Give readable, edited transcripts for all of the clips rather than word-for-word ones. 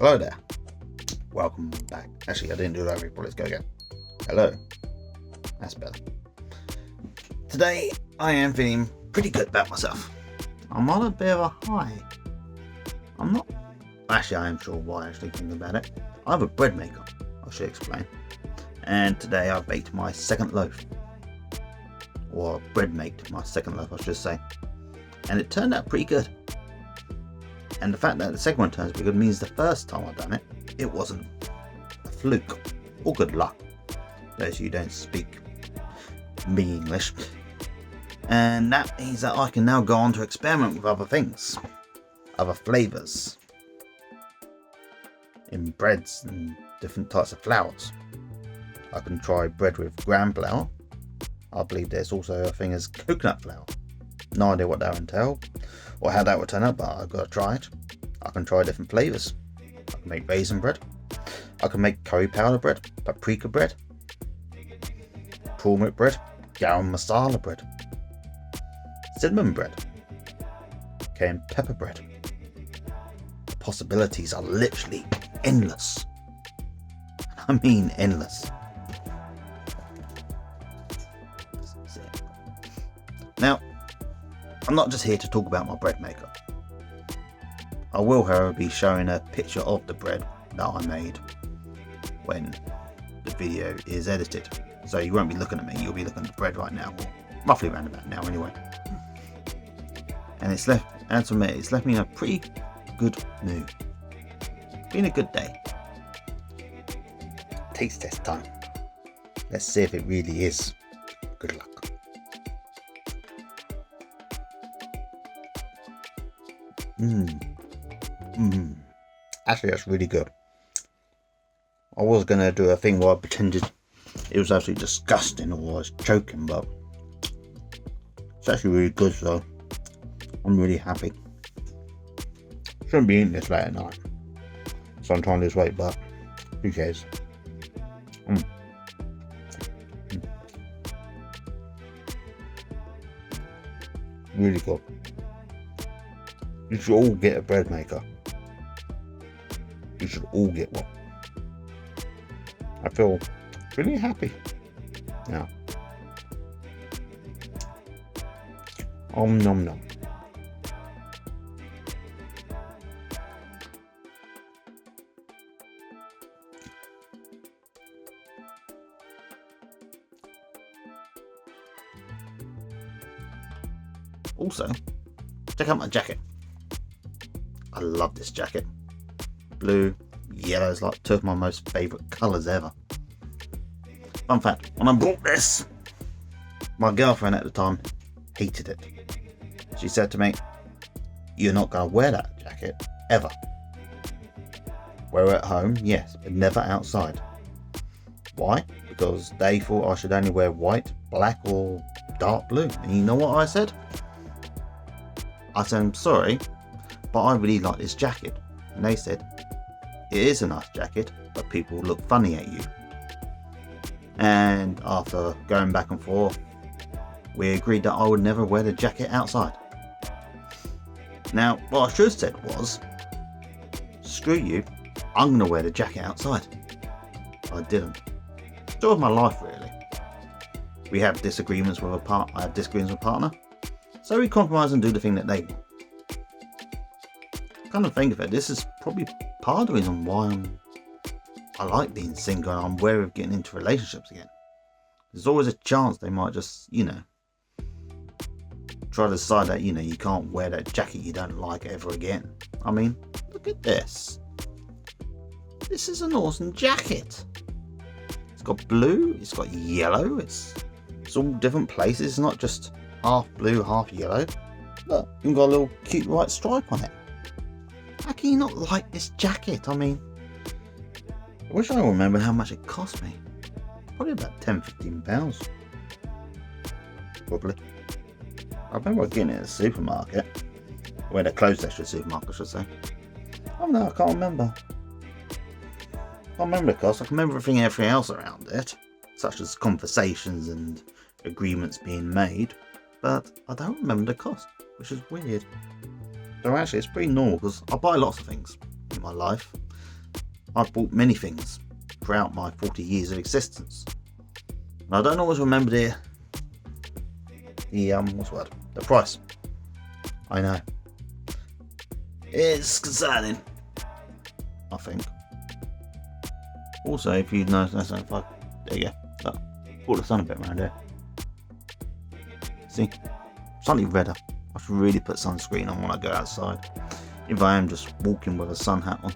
Hello there. Welcome back. Actually, I didn't do that before. Let's go again. Hello. That's better. Today, I am feeling pretty good about myself. I'm on a bit of a high. I'm not. Actually, I am sure why. Actually, thinking about it, I have a bread maker. I should explain. And today, I baked my second loaf, or bread made my second loaf, I should say. And it turned out pretty good. And the fact that the second one turns pretty good means the first time I've done it, it wasn't a fluke or good luck. Those of you who don't speak me English. And that means that I can now go on to experiment with other things, other flavours in breads and different types of flours. I can try bread with gram flour. I believe there's also a thing as coconut flour. No idea what that would entail or how that would turn out, but I've got to try it. I can try different flavours. I can make raisin bread. I can make curry powder bread, paprika bread, turmeric bread, garam masala bread, cinnamon bread, cayenne pepper bread. The possibilities are literally endless. I mean endless. Now, I'm not just here to talk about my bread maker. I will, however, be showing a picture of the bread that I made when the video is edited. So you won't be looking at me, you'll be looking at the bread right now, or roughly around about now anyway. And it's left, as for me, it's left me in a pretty good mood. It's been a good day. Taste test time. Let's see if it really is. Good luck. Actually, that's really good. I was going to do a thing where I pretended it was absolutely disgusting or I was choking, but it's actually really good, so I'm really happy. Shouldn't be eating this late at night, so I'm trying to lose weight, but who cares? Really good. You should all get a bread maker. You should all get one. I feel really happy now. Nom nom. Also, check out my jacket. I love this jacket. Blue, yellow is like two of my most favourite colours ever. Fun fact, when I bought this, my girlfriend at the time hated it. She said to me, "You're not going to wear that jacket, ever. Wear it at home, yes, but never outside." Why? Because they thought I should only wear white, black or dark blue. And you know what I said? I said, "I'm sorry, but I really like this jacket." And they said, "It is a nice jacket, but people look funny at you." And after going back and forth, we agreed that I would never wear the jacket outside. Now, what I should have said was, screw you, I'm going to wear the jacket outside. I didn't. Story of my life, really. We have disagreements with I have disagreements with a partner, so we compromise and do the thing that they want. Kind of think of it, this is probably part of the reason why I like being single and I'm wary of getting into relationships again. There's always a chance they might just, try to decide that, you can't wear that jacket you don't like ever again. I mean, look at this. This is an awesome jacket. It's got blue, it's got yellow, it's all different places. It's not just half blue, half yellow. Look, you've got a little cute white stripe on it. How can you not like this jacket? I mean, I wish I remembered how much it cost me. Probably about £10-15. Probably. I remember getting it at the supermarket. Where they closed actually, supermarket, I should say. Oh no, I can't remember. I can't remember the cost. I can remember everything else around it, such as conversations and agreements being made, but I don't remember the cost, which is weird. So actually, it's pretty normal because I buy lots of things in my life. I've bought many things throughout my 40 years of existence. And I don't always remember the price. I know. It's concerning, I think. Also, if you notice, there you go. Look, pull the sun a bit around here. See? Slightly redder. I should really put sunscreen on when I go outside. If I am just walking with a sun hat on.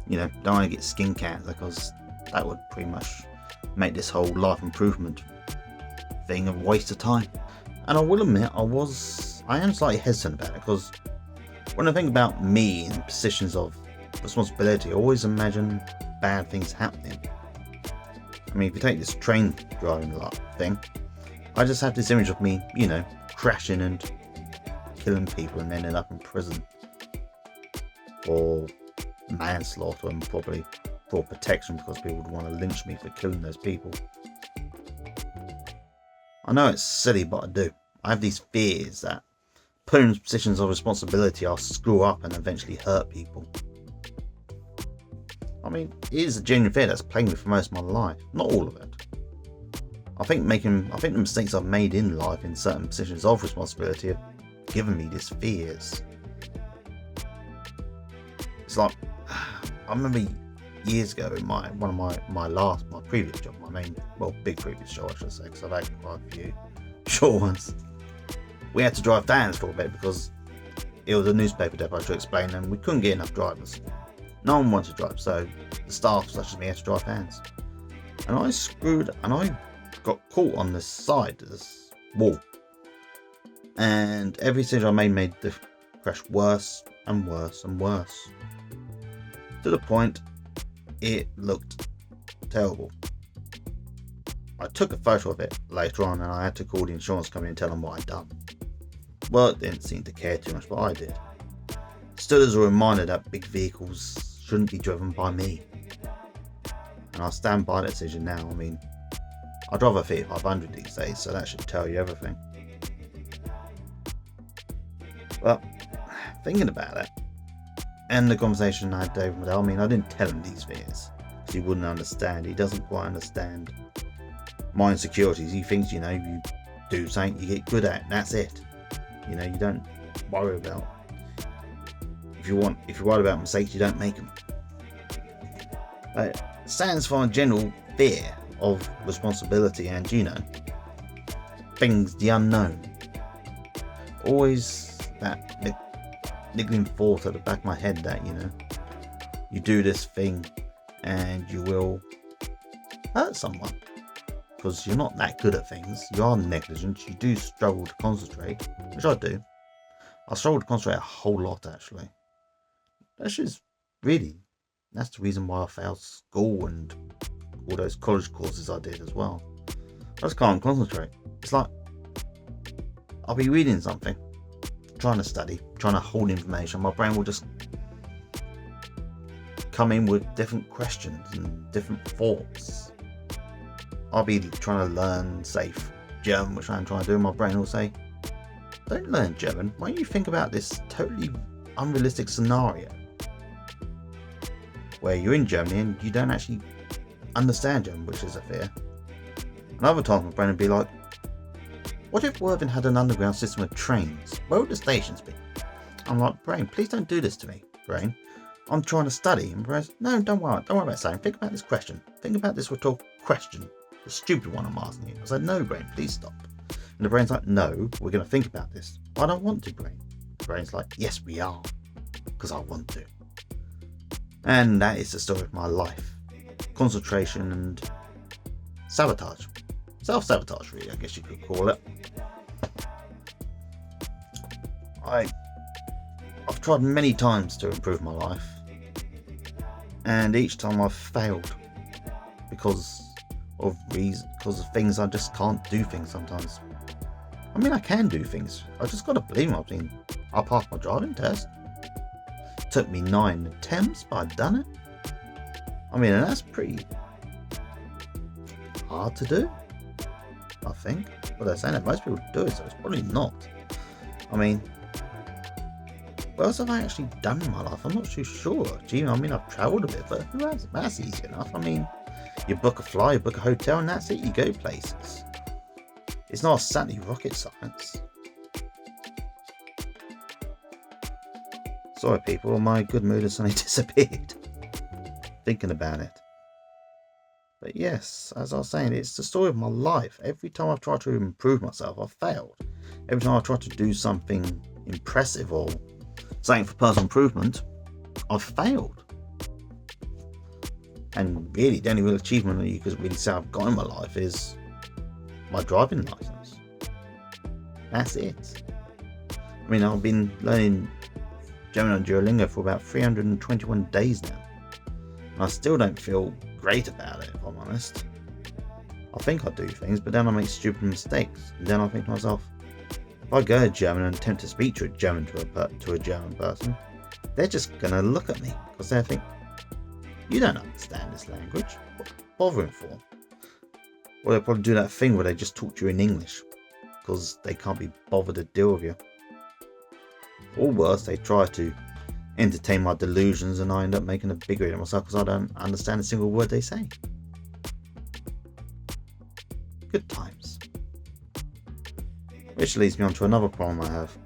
You know, don't want to get skin cancer, because that would pretty much make this whole life improvement thing a waste of time. And I will admit, I am slightly hesitant about it, because when I think about me in positions of responsibility, I always imagine bad things happening. I mean, if you take this train driving thing, I just have this image of me, you know, crashing and killing people and ending up in prison. Or manslaughter, and probably for protection, because people would want to lynch me for killing those people. I know it's silly, but I do. I have these fears that put in positions of responsibility, I'll screw up and eventually hurt people. I mean, it is a genuine fear that's plagued me for most of my life. Not all of it. I think the mistakes I've made in life in certain positions of responsibility have given me these fears. It's like, I remember years ago in my previous job, big previous job I should say, because I've had quite a few short ones. We had to drive vans for a bit because it was a newspaper depot, to explain, and we couldn't get enough drivers. No one wanted to drive, so the staff such as me had to drive vans. And I got caught on this side of this wall. And every decision I made the crash worse and worse and worse. To the point it looked terrible. I took a photo of it later on, and I had to call the insurance company and tell them what I'd done. Well, it didn't seem to care too much, but I did. Stood as a reminder that big vehicles shouldn't be driven by me. And I stand by that decision now. I mean, I drive a Fiat 500 these days, so that should tell you everything. Well, thinking about it, and the conversation I had with David Modell, I mean, I didn't tell him these fears, because he wouldn't understand. He doesn't quite understand my insecurities. He thinks, you know, you do something, you get good at it, and that's it. You know, you don't worry about, if you're worried about mistakes, you don't make them. It stands for a general fear of responsibility and, you know, things, the unknown. Always that niggling thought at the back of my head that, you know, you do this thing and you will hurt someone, because you're not that good at things. You are negligent. You do struggle to concentrate, which I do. I struggle to concentrate a whole lot, actually. That's the reason why I failed school and all those college courses I did as well. I just can't concentrate. It's like I'll be reading something, trying to study, trying to hold information. My brain will just come in with different questions and different thoughts. I'll be trying to learn, say, German, which I'm trying to do, and my brain will say, don't learn German. Why don't you think about this totally unrealistic scenario where you're in Germany and you don't actually understand German, which is a fear. Another time my brain would be like, what if Worthing had an underground system of trains? Where would the stations be? I'm like, brain, please don't do this to me, brain. I'm trying to study. And brain's, no, don't worry about saying. Think about this question. Think about this rhetorical question. The stupid one I'm asking you. I said, no, brain, please stop. And the brain's like, no, we're going to think about this. I don't want to, brain. The brain's like, yes, we are. Because I want to. And that is the story of my life. Concentration and sabotage. Self-sabotage, really, I guess you could call it. I've tried many times to improve my life. And each time I've failed. Because of things I just can't do things sometimes. I mean, I can do things. I just got to believe them. I passed my driving test. It took me 9 attempts, but I've done it. I mean, and that's pretty hard to do, I think. Well, they're saying that most people do it, so it's probably not. I mean, what else have I actually done in my life? I'm not too sure. Gee, I mean, I've travelled a bit, but who has? That's easy enough. I mean, you book a flight, you book a hotel, and that's it. You go places. It's not exactly rocket science. Sorry, people, my good mood has suddenly disappeared. Thinking about it. But yes, as I was saying, it's the story of my life. Every time I've tried to improve myself, I've failed. Every time I've tried to do something impressive or something for personal improvement, I've failed. And really, the only real achievement that you could really say I've got in my life is my driving license. That's it. I mean, I've been learning German on Duolingo for about 321 days now. And I still don't feel great about it, if I'm honest. I think I do things, but then I make stupid mistakes. And then I think to myself, if I go to German and attempt to speak to a German person, they're just going to look at me because they think, you don't understand this language. What are you bothering for? Or they'll probably do that thing where they just talk to you in English because they can't be bothered to deal with you. Or worse, they try to entertain my delusions and I end up making a bigger of myself because I don't understand a single word they say. Good times. Which leads me on to another problem I have.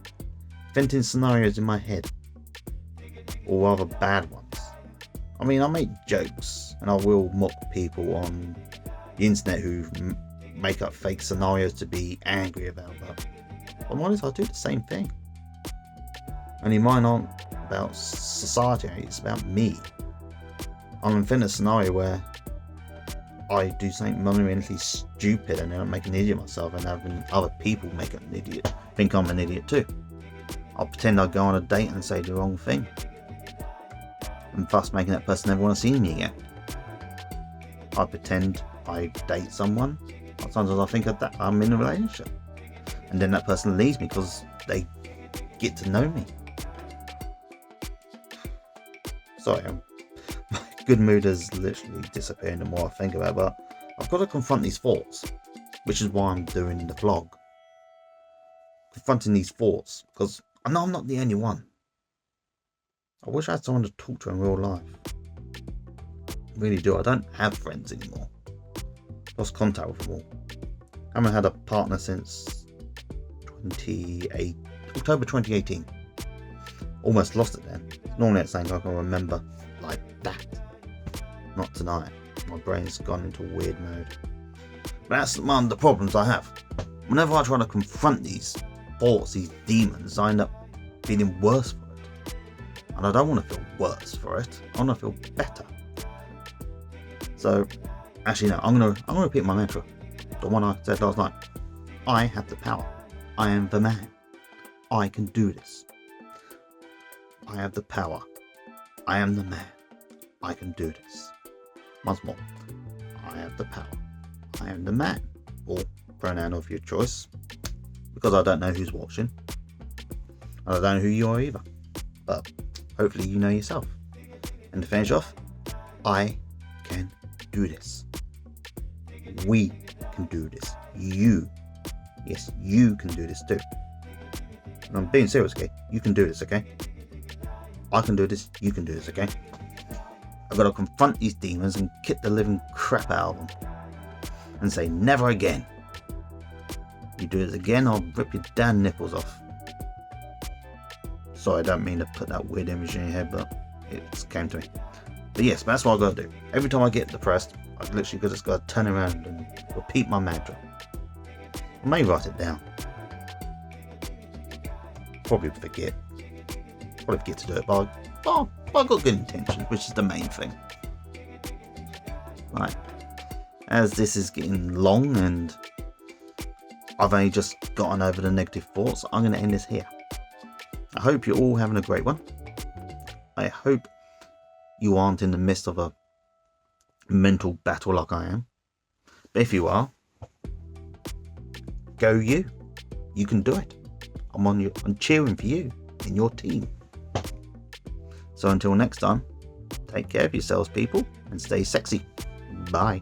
Inventing scenarios in my head. Or rather bad ones. I mean, I make jokes and I will mock people on the internet who make up fake scenarios to be angry about, but if I'm honest, I do the same thing. Only mine aren't about society, it's about me. I'll invent a scenario where I do something monumentally stupid and then I make an idiot of myself and having other people think I'm an idiot too. I'll pretend I go on a date and say the wrong thing, and thus making that person never want to see me again. I pretend I date someone. Sometimes I think that I'm in a relationship, and then that person leaves me because they get to know me. Sorry, my good mood has literally disappeared the more I think about it, but I've got to confront these thoughts, which is why I'm doing the vlog. Confronting these thoughts, because I know I'm not the only one. I wish I had someone to talk to in real life. I really do. I don't have friends anymore. Lost contact with them all. I haven't had a partner since October 2018. Almost lost it then. Normally it's something I can remember like that. Not tonight. My brain's gone into weird mode. But that's one of the problems I have. Whenever I try to confront these thoughts, these demons, I end up feeling worse for it. And I don't want to feel worse for it. I want to feel better. So, actually no, I'm gonna repeat my mantra. The one I said last night. I have the power. I am the man. I can do this. I have the power. I am the man. I can do this. Once more. I have the power. I am the man. Or pronoun of your choice. Because I don't know who's watching. And I don't know who you are either. But hopefully you know yourself. And to finish off, I can do this. We can do this. You. Yes, you can do this too. And I'm being serious, okay? You can do this, okay? I can do this, you can do this, okay? I've got to confront these demons and kick the living crap out of them. And say, never again. You do this again, I'll rip your damn nipples off. Sorry, I don't mean to put that weird image in your head, but it came to me. But yes, that's what I've got to do. Every time I get depressed, I literally just got to turn around and repeat my mantra. I may write it down. Probably forget. Probably forget to do it, but I've got good intentions, which is the main thing. Right. As this is getting long and I've only just gotten over the negative thoughts, I'm going to end this here. I hope you're all having a great one. I hope you aren't in the midst of a mental battle like I am. But if you are, go you. You can do it. I'm cheering for you in your team. So until next time, take care of yourselves, people, and stay sexy. Bye.